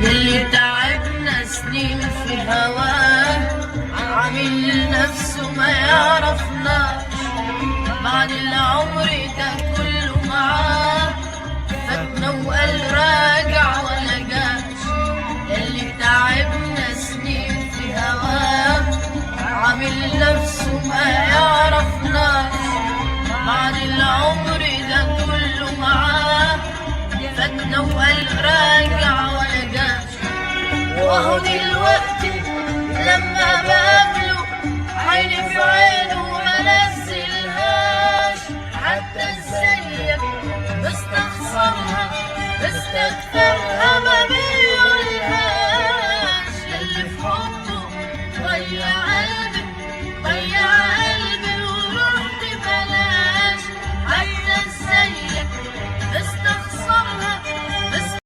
يلي تعبنا سنين في هواه، عامل نفسه ما يعرفنا، بعد العمر ده كله معاه، فاتنا وقال راجع ولا جاش. يلي تعبنا سنين في هواه، عامل نفسه ما يعرفناش، بعد العمر ده كله معاه، فاتنا وقال راجع ولا جاش. وهو دلوقتي لما بقابله عيني في عينه ما نزلهاش، حتى ازيك بستخسرها بستكترها ما بين